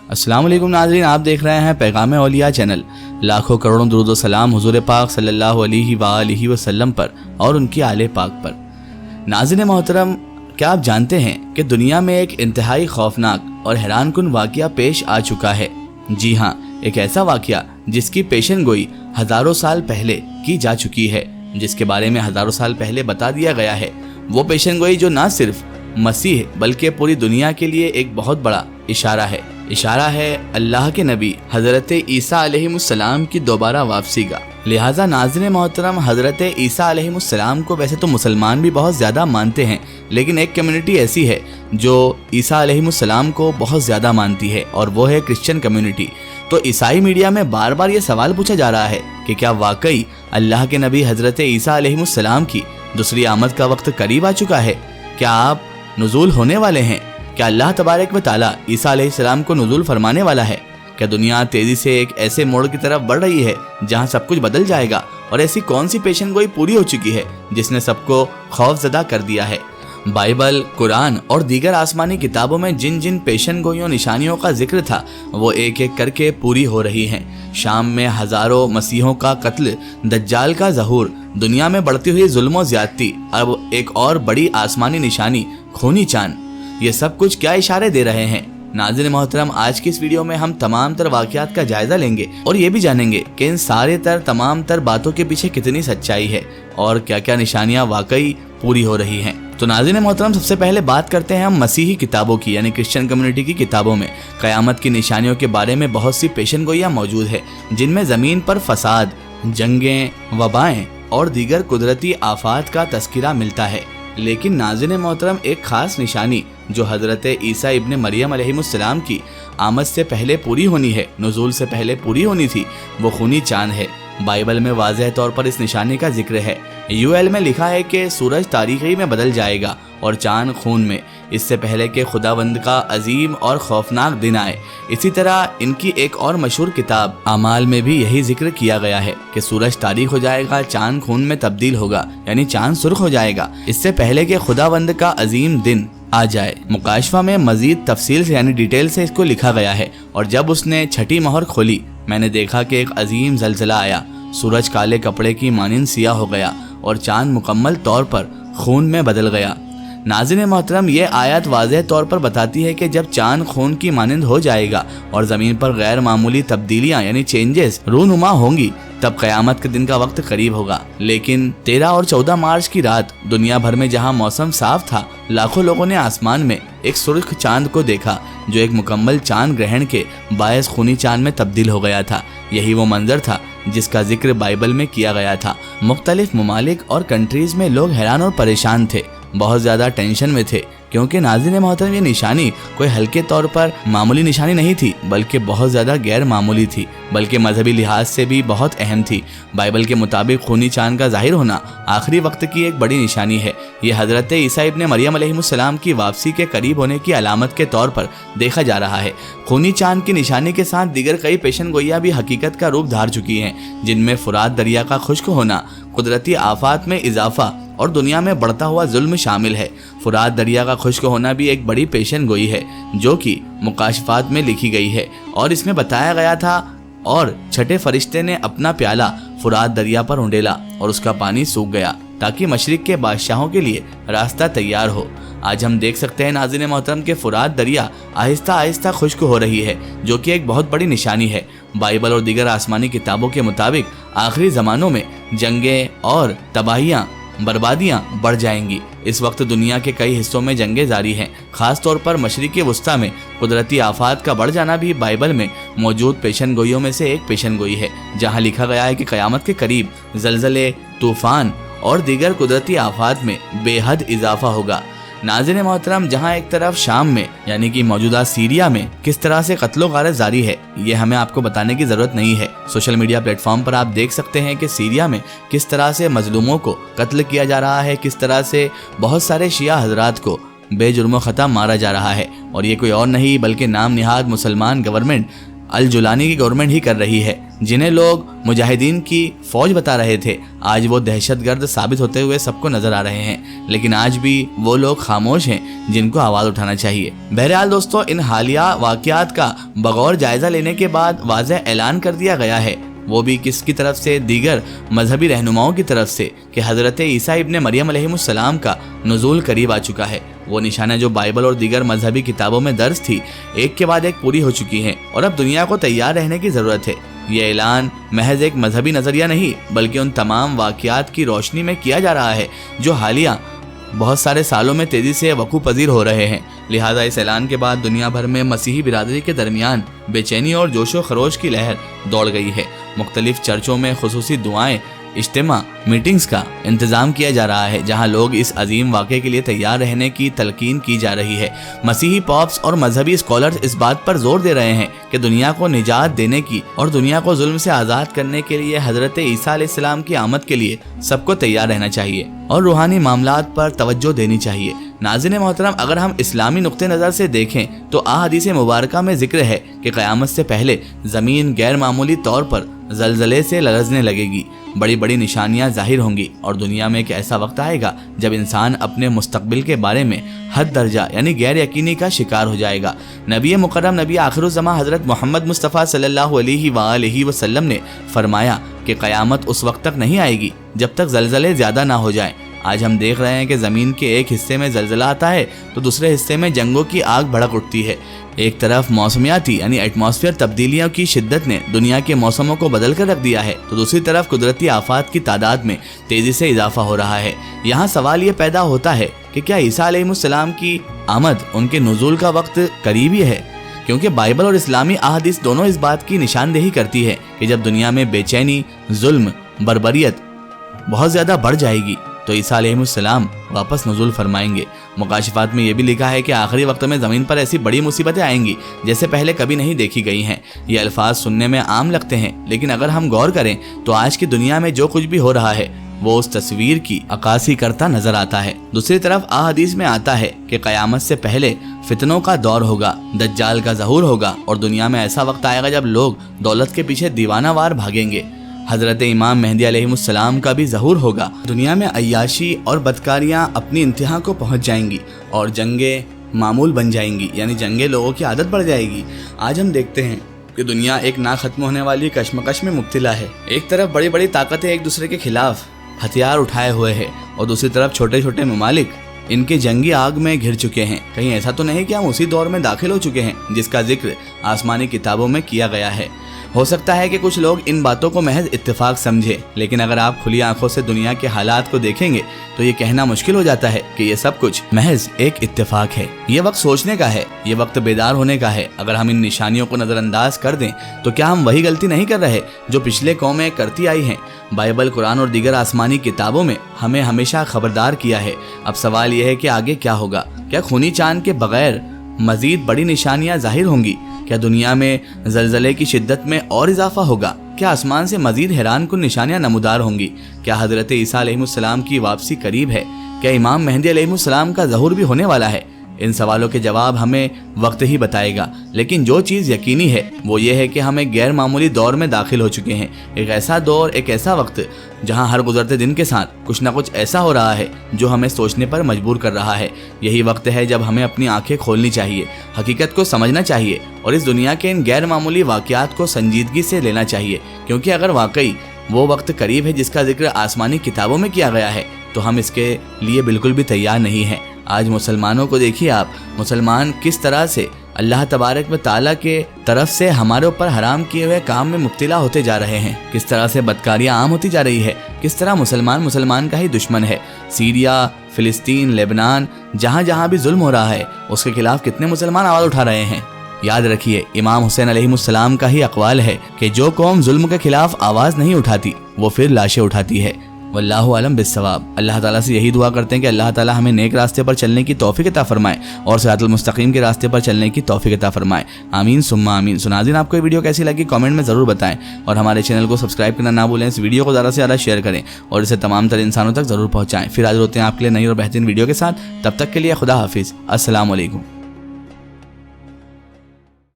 السلام علیکم ناظرین، آپ دیکھ رہے ہیں پیغام اولیاء چینل۔ لاکھوں کروڑوں درود و سلام حضور پاک صلی اللہ علیہ وآلہ وسلم پر اور ان کی آل پاک پر۔ ناظرین محترم، کیا آپ جانتے ہیں کہ دنیا میں ایک انتہائی خوفناک اور حیران کن واقعہ پیش آ چکا ہے؟ جی ہاں، ایک ایسا واقعہ جس کی پیشن گوئی ہزاروں سال پہلے کی جا چکی ہے، جس کے بارے میں ہزاروں سال پہلے بتا دیا گیا ہے۔ وہ پیشن گوئی جو نہ صرف مسیح بلکہ پوری دنیا کے لیے ایک بہت بڑا اشارہ ہے اللہ کے نبی حضرت عیسیٰ علیہ السلام کی دوبارہ واپسی کا۔ لہٰذا ناظرین محترم، حضرت عیسیٰ علیہ السلام کو ویسے تو مسلمان بھی بہت زیادہ مانتے ہیں، لیکن ایک کمیونٹی ایسی ہے جو عیسیٰ علیہ السلام کو بہت زیادہ مانتی ہے، اور وہ ہے کرسچن کمیونٹی۔ تو عیسائی میڈیا میں بار بار یہ سوال پوچھا جا رہا ہے کہ کیا واقعی اللہ کے نبی حضرت عیسیٰ علیہ السلام کی دوسری آمد کا وقت قریب آ چکا ہے؟ کیا آپ نزول ہونے والے ہیں؟ کیا اللہ تبارک و تعالیٰ عیسیٰ علیہ السلام کو نزول فرمانے والا ہے؟ کیا دنیا تیزی سے ایک ایسے موڑ کی طرف بڑھ رہی ہے جہاں سب کچھ بدل جائے گا؟ اور ایسی کون سی پیشن گوئی پوری ہو چکی ہے جس نے سب کو خوف زدہ کر دیا ہے؟ بائبل، قرآن اور دیگر آسمانی کتابوں میں جن جن پیشن گوئیوں نشانیوں کا ذکر تھا وہ ایک ایک کر کے پوری ہو رہی ہیں۔ شام میں ہزاروں مسیحوں کا قتل، دجال کا ظہور، دنیا میں بڑھتی ہوئی ظلم و زیادتی، اب ایک اور بڑی آسمانی نشانی خونی چاند، یہ سب کچھ کیا اشارے دے رہے ہیں؟ ناظرین محترم، آج کی اس ویڈیو میں ہم تمام تر واقعات کا جائزہ لیں گے اور یہ بھی جانیں گے کہ ان تمام تر باتوں کے پیچھے کتنی سچائی ہے اور کیا کیا نشانیاں واقعی پوری ہو رہی ہیں۔ تو ناظرین محترم، سب سے پہلے بات کرتے ہیں ہم مسیحی کتابوں کی، یعنی کرسچن کمیونٹی کی کتابوں میں قیامت کی نشانیوں کے بارے میں بہت سی پیشن گوئیاں موجود ہیں، جن میں زمین پر فساد، جنگیں، وبائیں اور دیگر قدرتی آفات کا تذکرہ ملتا ہے۔ لیکن ناظرین محترم، ایک خاص نشانی جو حضرت عیسیٰ ابن مریم علیہ السلام کی آمد سے پہلے پوری ہونی ہے، نزول سے پہلے پوری ہونی تھی، وہ خونی چاند ہے۔ بائبل میں واضح طور پر اس نشانی کا ذکر ہے۔ یوئیل میں لکھا ہے کہ سورج تاریکی میں بدل جائے گا اور چاند خون میں، اس سے پہلے کہ خداوند کا عظیم اور خوفناک دن آئے۔ اسی طرح ان کی ایک اور مشہور کتاب اعمال میں بھی یہی ذکر کیا گیا ہے کہ سورج تاریک ہو جائے گا، چاند خون میں تبدیل ہوگا، یعنی چاند سرخ ہو جائے گا، اس سے پہلے کہ خداوند کا عظیم دن آ جائے۔ مکاشفہ میں مزید تفصیل سے، یعنی ڈیٹیل سے اس کو لکھا گیا ہے۔ اور جب اس نے چھٹی مہر کھولی، میں نے دیکھا کہ ایک عظیم زلزلہ آیا، سورج کالے کپڑے کی مانند سیاہ ہو گیا اور چاند مکمل طور پر خون میں بدل گیا۔ ناظرین محترم، یہ آیت واضح طور پر بتاتی ہے کہ جب چاند خون کی مانند ہو جائے گا اور زمین پر غیر معمولی تبدیلیاں یعنی چینجز رونما ہوں گی، تب قیامت کے دن کا وقت قریب ہوگا۔ لیکن 13 اور 14 مارچ کی رات دنیا بھر میں جہاں موسم صاف تھا، لاکھوں لوگوں نے آسمان میں ایک سرخ چاند کو دیکھا جو ایک مکمل چاند گرہن کے باعث خونی چاند میں تبدیل ہو گیا تھا۔ یہی وہ منظر تھا جس کا ذکر بائبل میں کیا گیا تھا۔ مختلف ممالک اور کنٹریز میں لوگ حیران اور پریشان تھے، بہت زیادہ ٹینشن میں تھے، کیونکہ ناظرین محترم، یہ نشانی کوئی ہلکے طور پر معمولی نشانی نہیں تھی، بلکہ بہت زیادہ غیر معمولی تھی، بلکہ مذہبی لحاظ سے بھی بہت اہم تھی۔ بائبل کے مطابق خونی چاند کا ظاہر ہونا آخری وقت کی ایک بڑی نشانی ہے۔ یہ حضرت عیسیٰ ابن مریم علیہ السلام کی واپسی کے قریب ہونے کی علامت کے طور پر دیکھا جا رہا ہے۔ خونی چاند کی نشانی کے ساتھ دیگر کئی پیشن گوئیاں بھی حقیقت کا روپ دھار چکی ہیں، جن میں فرات دریا کا خشک ہونا، قدرتی آفات میں اضافہ اور دنیا میں بڑھتا ہوا ظلم شامل ہے۔ فرات دریا کا خشک ہونا بھی ایک بڑی پیشن گوئی ہے جو کہ مکاشفات میں لکھی گئی ہے، اور اس میں بتایا گیا تھا اور چھٹے فرشتے نے اپنا پیالہ فرات دریا پر اونڈیلا اور اس کا پانی سوکھ گیا تاکہ مشرق کے بادشاہوں کے لیے راستہ تیار ہو۔ آج ہم دیکھ سکتے ہیں ناظرین محترم کہ فرات دریا آہستہ آہستہ خشک ہو رہی ہے، جو کہ ایک بہت بڑی نشانی ہے۔ بائبل اور دیگر آسمانی کتابوں کے مطابق آخری زمانوں میں جنگیں اور تباہیاں، بربادیاں بڑھ جائیں گی۔ اس وقت دنیا کے کئی حصوں میں جنگیں جاری ہیں، خاص طور پر مشرق وسطیٰ میں قدرتی آفات کا بڑھ جانا بھی بائبل میں موجود پیشن گوئیوں میں سے ایک پیشن گوئی ہے، جہاں لکھا گیا ہے کہ قیامت کے قریب زلزلے، طوفان اور دیگر قدرتی آفات میں بے حد اضافہ ہوگا۔ ناظرین محترم، جہاں ایک طرف شام میں یعنی کہ موجودہ سیریا میں کس طرح سے قتل و غارت جاری ہے، یہ ہمیں آپ کو بتانے کی ضرورت نہیں ہے۔ سوشل میڈیا پلیٹ فارم پر آپ دیکھ سکتے ہیں کہ سیریا میں کس طرح سے مظلوموں کو قتل کیا جا رہا ہے، کس طرح سے بہت سارے شیعہ حضرات کو بے جرم و خطا مارا جا رہا ہے، اور یہ کوئی اور نہیں بلکہ نام نہاد مسلمان گورنمنٹ الجولانی کی گورنمنٹ ہی کر رہی ہے۔ जिन्हें लोग मुजाहिदीन की फौज बता रहे थे, आज वो दहशतगर्द साबित होते हुए सबको नजर आ रहे हैं। लेकिन आज भी वो लोग खामोश हैं जिनको आवाज़ उठाना चाहिए। बहरहाल दोस्तों, इन हालिया वाक़यात का बगौर जायज़ा लेने के बाद वाज़ेह ऐलान कर दिया गया है, वो भी किसकी तरफ से, दीगर मजहबी रहनुमाओं की तरफ से, कि हज़रत ईसा इब्न मरियम अलैहिस्सलाम का नुज़ूल करीब आ चुका है। वो निशानें जो बाइबल और दीगर मजहबी किताबों में दर्ज थी, एक के बाद एक पूरी हो चुकी हैं और अब दुनिया को तैयार रहने की ज़रूरत है। ये ऐलान महज एक मजहबी नज़रिया नहीं, बल्कि उन तमाम वाक़यात की रोशनी में किया जा रहा है जो हालिया बहुत सारे सालों में तेज़ी से वक़ूअ पज़ीर हो रहे हैं। लिहाजा इस ऐलान के बाद दुनिया भर में मसीही बिरादरी के दरमियान बेचैनी और जोशो खरोश की लहर दौड़ गई है। मुख्तलिफ चर्चों में खुसूसी दुआएं, इज्तिमा, मीटिंग्स का इंतज़ाम किया जा रहा है, जहां लोग इस अजीम वाक़े के लिए तैयार रहने की तलकीन की जा रही है। मसीही पॉप्स और मजहबी स्कॉलर्स इस बात पर जोर दे रहे हैं कि दुनिया को निजात देने की और दुनिया को जुल्म से आज़ाद करने के लिए हज़रत ईसा अलैहिस्सलाम की आमद के लिए सबको तैयार रहना चाहिए और रूहानी मामलात पर तवज्जो देनी चाहिए। नाज़रीन मोहतरम, अगर हम इस्लामी नुक्ते नज़र से देखें तो हदीस मुबारका में जिक्र है कि क़यामत से पहले ज़मीन गैर मामूली तौर पर ज़लज़ले से लरज़ने लगेगी, बड़ी बड़ी निशानियां ज़ाहिर होंगी और दुनिया में एक ऐसा वक्त आएगा जब इंसान अपने मुस्तकबिल के बारे में हद दर्जा यानी गैर यकीनी का शिकार हो जाएगा। नबी मुकर्रम नबी आखिरुज़्ज़मा हज़रत मोहम्मद मुस्तफ़ा सल्लल्लाहु अलैहि वसल्लम ने फरमाया कि क़यामत उस वक्त तक नहीं आएगी जब तक ज़लज़ले ज़्यादा ना हो जाएं। आज हम देख रहे हैं कि ज़मीन के एक हिस्से में ज़लज़ला आता है तो दूसरे हिस्से में जंगों की आग भड़क उठती है। एक तरफ मौसमियाती यानी एटमॉस्फेयर तब्दीलियों की शिद्दत ने दुनिया के मौसमों को बदल कर रख दिया है, तो दूसरी तरफ कुदरती आफात की तादाद में तेज़ी से इजाफा हो रहा है। यहाँ सवाल ये पैदा होता है कि क्या ईसा अलैहिस्सलाम की आमद, उनके नुज़ूल का वक्त करीबी है? क्योंकि बाइबल और इस्लामी अहादीस दोनों इस बात की निशानदेही करती है कि जब दुनिया में बेचैनी, जुल्म, बर्बरियत बहुत ज़्यादा बढ़ जाएगी तो ईसा अलैहिस्सलाम वापस नुज़ूल फरमाएंगे। मुकाशिफात में यह भी लिखा है कि आखिरी वक्त में ज़मीन पर ऐसी बड़ी मुसीबतें आएंगी जैसे पहले कभी नहीं देखी गई हैं। ये अल्फाज सुनने में आम लगते हैं, लेकिन अगर हम गौर करें तो आज की दुनिया में जो कुछ भी हो रहा है वो उस तस्वीर की अक्कासी करता नजर आता है। दूसरी तरफ अहादीस में आता है कि क़यामत से पहले फितनों का दौर होगा, दज्जाल का ज़हूर होगा और दुनिया में ऐसा वक्त आएगा जब लोग दौलत के पीछे दीवानावार भागेंगे। हज़रत इमाम मेहदी अलैहिस्सलाम का भी ज़हूर होगा। दुनिया में अय्याशी और बदकारियाँ अपनी इंतहा को पहुँच जाएंगी और जंगें मामूल बन जाएंगी, यानी जंगें लोगों की आदत बढ़ जाएगी। आज हम देखते हैं कि दुनिया एक ना ख़त्म होने वाली कश्मकश में मुब्तला है। एक तरफ बड़ी बड़ी ताकतें एक दूसरे के खिलाफ हथियार उठाए हुए हैं और दूसरी तरफ छोटे छोटे ममालिक इनके जंगी आग में घिर चुके हैं। कहीं ऐसा तो नहीं कि हम उसी दौर में दाखिल हो चुके हैं जिसका जिक्र आसमानी किताबों में किया गया है? हो सकता है कि कुछ लोग इन बातों को महज इत्तेफाक समझे, लेकिन अगर आप खुली आंखों से दुनिया के हालात को देखेंगे तो ये कहना मुश्किल हो जाता है कि ये सब कुछ महज एक इत्तेफाक है। ये वक्त सोचने का है, ये वक्त बेदार होने का है। अगर हम इन निशानियों को नज़रअंदाज कर दें तो क्या हम वही गलती नहीं कर रहे जो पिछले कौमें करती आई हैं? बाइबल, कुरान और दीगर आसमानी किताबों में हमें हमेशा खबरदार किया है। अब सवाल यह है कि आगे क्या होगा? क्या खूनी चांद के बगैर मजीद बड़ी निशानियां जाहिर होंगी? क्या दुनिया में ज़लज़ले की शिद्दत में और इजाफा होगा? क्या आसमान से मजीद हैरान कुन निशानियां नमूदार होंगी? क्या हज़रत ईसा अलैहिस्सलाम की वापसी करीब है? क्या इमाम मेहदी अलैहिस्सलाम का ज़हूर भी होने वाला है? इन सवालों के जवाब हमें वक्त ही बताएगा, लेकिन जो चीज़ यकीनी है वो ये है कि हम एक गैर मामूली दौर में दाखिल हो चुके हैं। एक ऐसा दौर, एक ऐसा वक्त जहां हर गुजरते दिन के साथ कुछ ना कुछ ऐसा हो रहा है जो हमें सोचने पर मजबूर कर रहा है। यही वक्त है जब हमें अपनी आंखें खोलनी चाहिए, हकीकत को समझना चाहिए और इस दुनिया के इन गैर मामूली वाक़यात को संजीदगी से लेना चाहिए, क्योंकि अगर वाकई वो वक्त करीब है जिसका जिक्र आसमानी किताबों में किया गया है तो हम इसके लिए बिल्कुल भी तैयार नहीं हैं। आज मुसलमानों को देखिए आप, मुसलमान किस तरह से अल्लाह तबारक व ताला के तरफ से हमारे ऊपर हराम किए हुए काम में मुब्तला होते जा रहे हैं। किस तरह से बदकारियाँ आम होती जा रही है, किस तरह मुसलमान का ही दुश्मन है। सीरिया, फिलिस्तीन, लेबनान, जहाँ जहाँ भी जुल्म हो रहा है उसके खिलाफ कितने मुसलमान आवाज़ उठा रहे हैं। याद रखिए, इमाम हुसैन अलैहिस्सलाम का ही अक़वाल है कि जो कौम जुल्म के खिलाफ आवाज़ नहीं उठाती वो फिर लाशें उठाती है। वल्लाहु आलम बिस्सवाब। अल्लाह ताला से यही दुआ करते हैं कि अल्लाह ताला हमें नेक रास्ते पर चलने की तौफीक अता फरमाए और सिरातुल मुस्तकीम के रास्ते पर चलने की तौफीक अता फरमाए। आमीन सुम्मा आमीन। नाज़रीन, आपको ये वीडियो कैसी लगी कमेंट में ज़रूर बताएं और हमारे चैनल को सब्सक्राइब करना ना भूलें। इस वीडियो को ज़्यादा से ज़्यादा शेयर करें और इसे तमाम तर इंसानों तक ज़रूर पहुँचाएँ। फिर हाज़िर होते हैं आपके लिए नई और बेहतरीन वीडियो के साथ। तब तक के लिए खुदा हाफिज़। अस्सलामु अलैकुम।